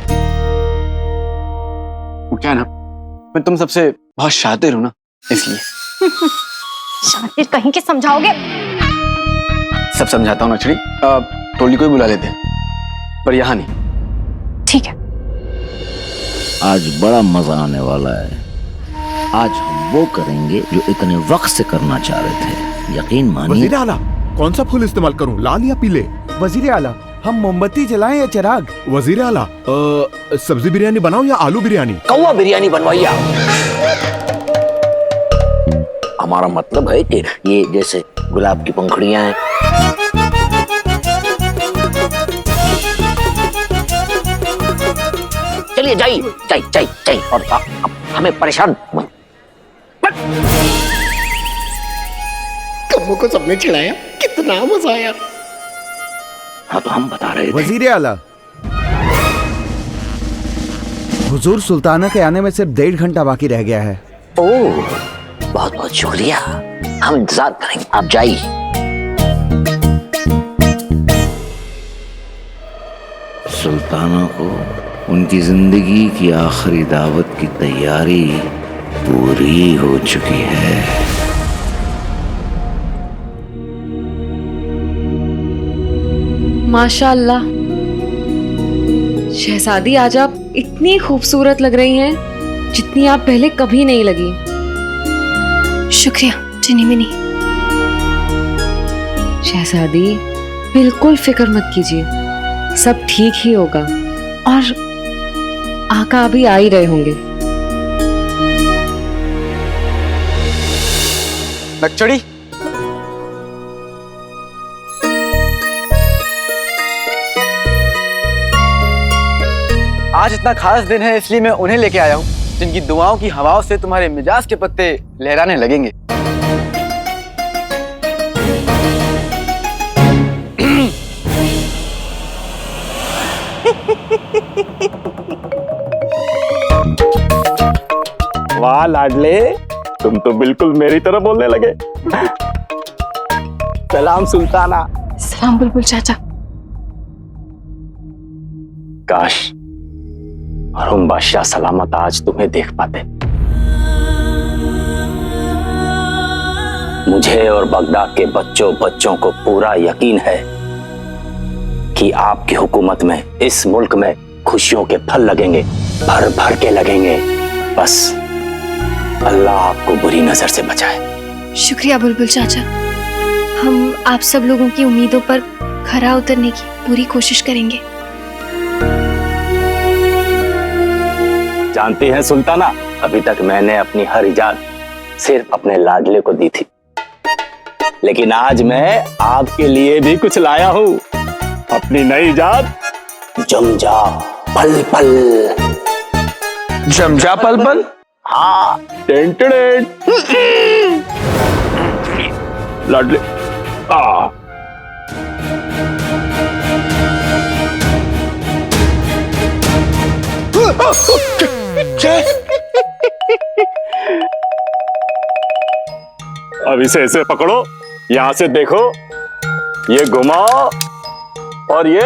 वो क्या ना, मैं तुम सबसे बहुत शातिर हूं ना, इसलिए। शातिर कहीं के, समझाओगे? सब समझाता हूँ नचड़ी। टोली को ही बुला लेते हैं, पर यहाँ नहीं। ठीक है। आज बड़ा मजा आने वाला है। आज हम वो करेंगे जो इतने वक्त से करना चाह रहे थे, यकीन मानिए। वजीर आला, कौन सा फूल इस्तेमाल करूं, लाल या पीले? वजीर आला, हम मोमबत्ती जलाएं या चिराग? वजीर आला, सब्जी बिरयानी बनाओ या आलू बिरयानी? कौवा बिरयानी बनवाइए। हमारा मतलब है कि ये जैसे गुलाब की पंखुड़ियां हैं। चलिए जाइए जाइए जाइए जाइए, और हमें परेशान मत। कम्मू को सबने चिढ़ाया, कितना मजा आया। हाँ तो हम बता रहे थे। वजीर आला, हुजूर सुल्ताना के आने में सिर्फ 1.5 घंटा बाकी रह गया है। ओह, बहुत बहुत शुक्रिया, हम इंतजार करेंगे, आप जाइए। सुल्ताना को उनकी जिंदगी की आखिरी दावत की तैयारी पूरी हो चुकी है। माशाअल्लाह, शहजादी आज आप इतनी खूबसूरत लग रही हैं जितनी आप पहले कभी नहीं लगी। शुक्रिया चिनी मिनी। शहजादी, बिल्कुल फिक्र मत कीजिए, सब ठीक ही होगा। और आका अभी आ ही रहे होंगे। नक्चड़ी, इतना खास दिन है इसलिए मैं उन्हें लेके आया हूँ जिनकी दुआओं की हवाओं से तुम्हारे मिजाज के पत्ते लहराने लगेंगे। वाह लाडले, तुम तो बिल्कुल मेरी तरह बोलने लगे। सलाम सुल्ताना। सलाम बुलबुल चाचा। काश हरुम बादशाह सलामत आज तुम्हें देख पाते। मुझे और बगदाद के बच्चों को पूरा यकीन है कि आपकी हुकूमत में इस मुल्क में खुशियों के फल लगेंगे, भर भर के लगेंगे। बस अल्लाह आपको बुरी नजर से बचाए। शुक्रिया बुलबुल चाचा। हम आप सब लोगों की उम्मीदों पर खरा उतरने की पूरी कोशिश करेंगे। जानती हैं सुल्ताना, अभी तक मैंने अपनी हर इजाद सिर्फ अपने लाडले को दी थी, लेकिन आज मैं आपके लिए भी कुछ लाया हूँ। अपनी नई इजाद जमजा पल पल। जमजा पल पल? हाँ। लाडले अब इसे ऐसे पकड़ो, यहां से देखो, ये घुमाओ और ये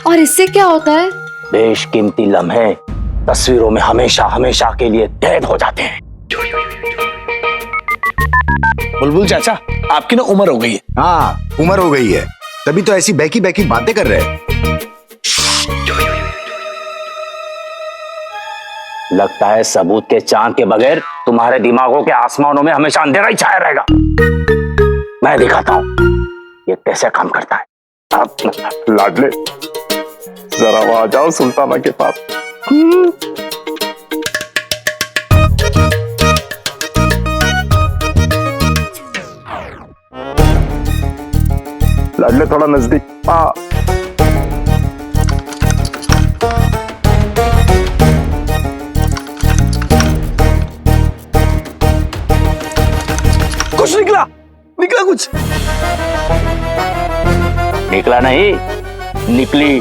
और इससे क्या होता है? बेशकीमती लम्हे तस्वीरों में हमेशा हमेशा के लिए कैद हो जाते हैं। बुलबुल चाचा, आपकी ना उम्र हो गई है। हाँ, उम्र हो गई है, तभी तो ऐसी बहकी बहकी बातें कर रहे हैं। लगता है सबूत के चांद के बगैर तुम्हारे दिमागों के आसमानों में हमेशा अंधेरा ही छाया रहेगा। मैं दिखाता हूं ये कैसे काम करता है। आप लाडले जरा वहां आ जाओ सुल्ताना के पास। लाडले थोड़ा नजदीक। कुछ निकला कुछ। निकला नहीं, निकली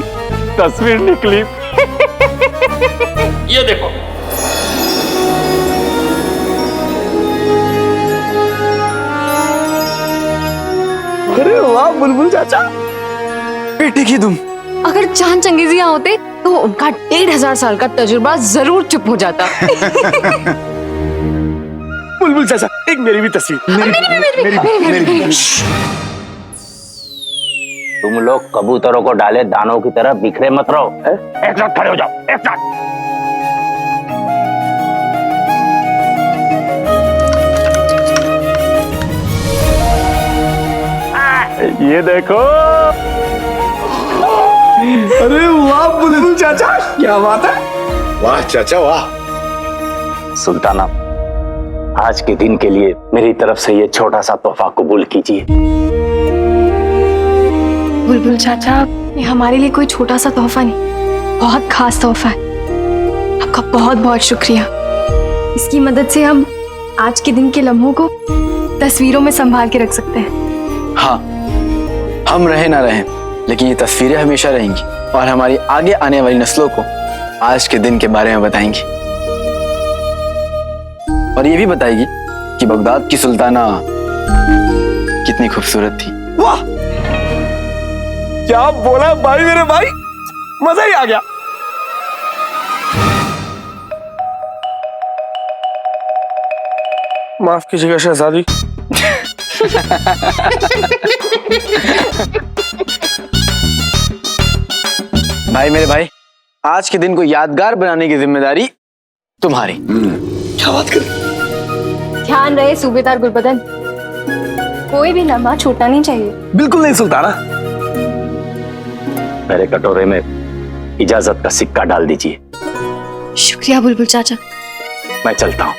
तस्वीर निकली। ये देखो। अरे वाह बुलबुल चाचा, बेटे की तुम। अगर चांद चंगेज यहाँ होते तो उनका 1500 साल का तजुर्बा जरूर चुप हो जाता। बुलबुल चाचा, एक मेरी भी तस्वीर। मेरी। तुम लोग कबूतरों को डाले दानों की तरह बिखरे मत रहो। एक साथ खड़े हो जाओ, एक साथ। ये देखो। अरे वाह बुलबुल चाचा, क्या बात है। वाह चाचा वाह। सुल्ताना, आज के दिन के लिए मेरी तरफ से ये छोटा सा तोहफा कबूल कीजिए। बुलबुल चाचा, ये हमारे लिए कोई छोटा सा तोहफा नहीं, बहुत खास तोहफा है। आपका बहुत बहुत शुक्रिया। इसकी मदद से हम आज के दिन के लम्हों को तस्वीरों में संभाल के रख सकते हैं। हाँ, हम रहे ना रहें, लेकिन ये तस्वीरें हमेशा रहेंगी और हमारी आगे आने वाली नस्लों को आज के दिन के बारे में बताएंगी। और ये भी बताएगी कि बगदाद की सुल्ताना कितनी खूबसूरत थी। वाह, क्या बोला भाई मेरे भाई, मजा ही आ गया। माफ कीजिएगा शहजादी। भाई मेरे भाई, आज के दिन को यादगार बनाने की जिम्मेदारी तुम्हारी। क्या बात कर। ध्यान रहे सूबेदार गुलबदन, कोई भी लम्हा छूटना नहीं चाहिए। बिल्कुल नहीं सुल्ताना। मेरे कटोरे में इजाजत का सिक्का डाल दीजिए। शुक्रिया बुलबुल चाचा। मैं चलता हूँ।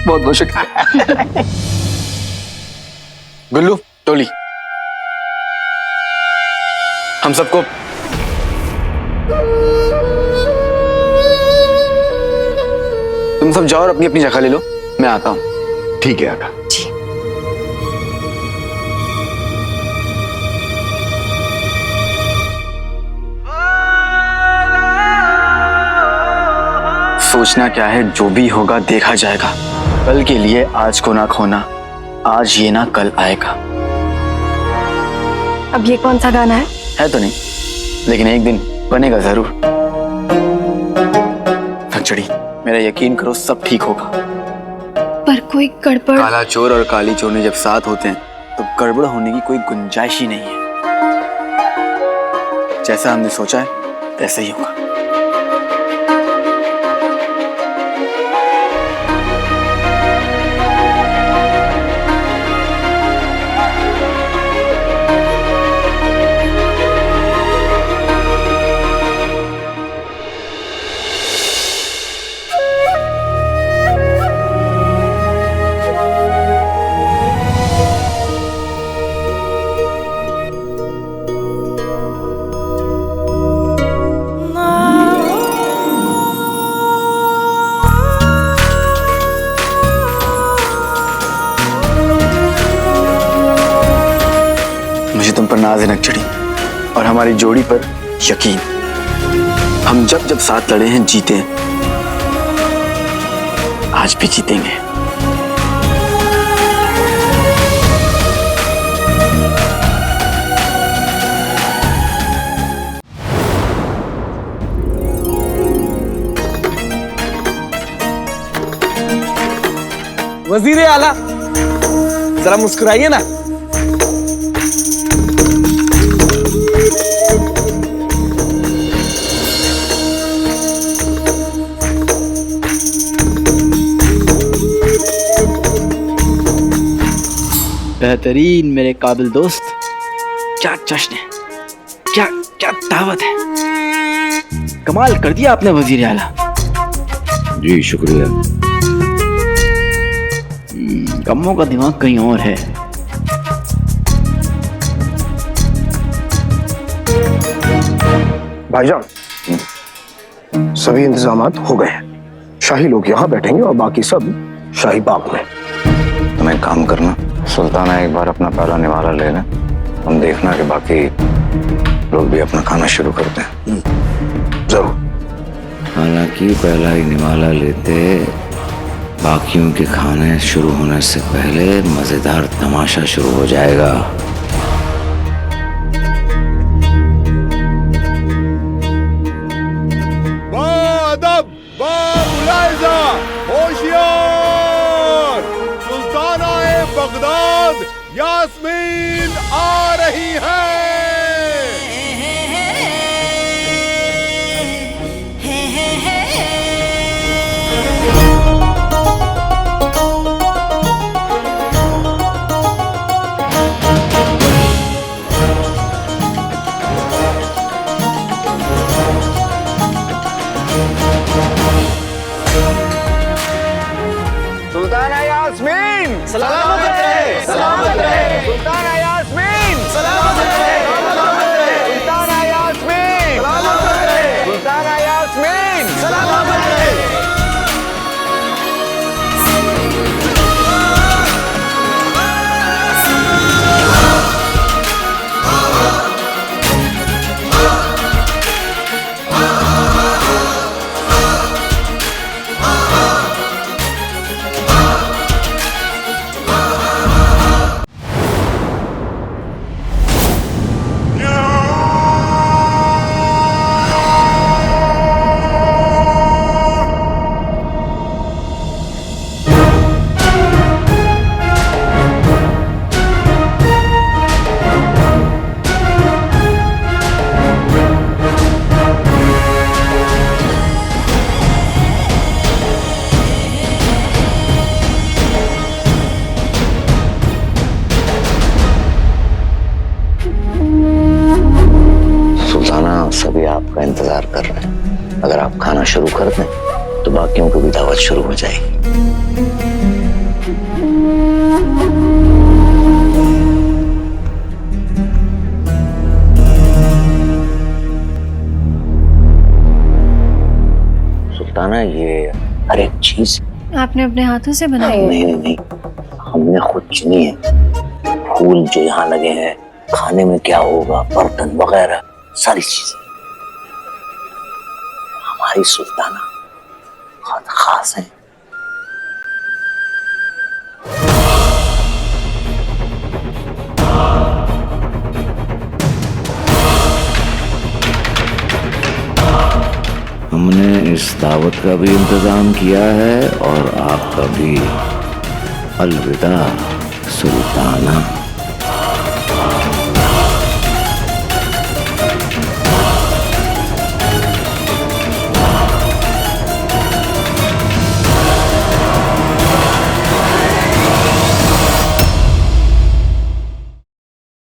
बहुत बहुत शुक्रिया। गुल्लू, टोली। हम सबको तुम सब जाओ और अपनी अपनी जगह ले लो, मैं आता हूं। ठीक है आका। सोचना क्या है, जो भी होगा देखा जाएगा। कल के लिए आज को ना खोना, आज ये ना कल आएगा। अब ये कौन सा गाना है? है तो नहीं, लेकिन एक दिन बनेगा जरूर। खचड़ी, मेरा यकीन करो सब ठीक होगा। पर कोई गड़बड़। काला चोर और काली चोर जब साथ होते हैं तो गड़बड़ होने की कोई गुंजाइश ही नहीं है। जैसा हमने सोचा है ऐसा ही होगा। मुझे तुम पर नाज है नक्चड़ी, और हमारी जोड़ी पर यकीन। हम जब जब साथ लड़े हैं जीते हैं, आज भी जीतेंगे। वजीर आला, जरा मुस्कुराइए ना। बेहतरीन मेरे काबिल दोस्त, क्या जश्न है, क्या क्या दावत है। कमाल कर दिया आपने वजीर आला। जी शुक्रिया। कम्मों का दिमाग कहीं और है। भाईजान, सभी इंतजामात हो गए हैं। शाही लोग यहाँ बैठेंगे और बाकी सब शाही बाग में। तुम एक काम करना, सुल्ताना एक बार अपना पहला निवाला ले लें, हम देखना कि बाकी लोग भी अपना खाना शुरू करते हैं। जरूर। हालांकि पहला ही निवाला लेते, बाकियों के खाने शुरू होने से पहले मजेदार तमाशा शुरू हो जाएगा। बगदाद यास्मीन आ रही है। सुल्ताना यास्मीन सलामत रहे, सलामत रहे। सुल्ताना यास्मीन सलामत रहे, सलामत रहे। सुल्ताना यास्मीन सलामत रहे, सुल्ताना यास्मीन सलामत रहे। सभी आपका इंतजार कर रहे हैं। अगर आप खाना शुरू कर दें तो बाकियों को भी दावत शुरू हो जाएगी। सुल्ताना, ये हर एक चीज आपने अपने हाथों से बनाई? नहीं, हमने खुद चुनी है। फूल जो यहाँ लगे हैं, खाने में क्या होगा, बर्तन वगैरह सारी चीजें हमारी सुल्ताना बहुत खास है। हमने इस दावत का भी इंतजाम किया है और आपका भी। अलविदा सुल्ताना।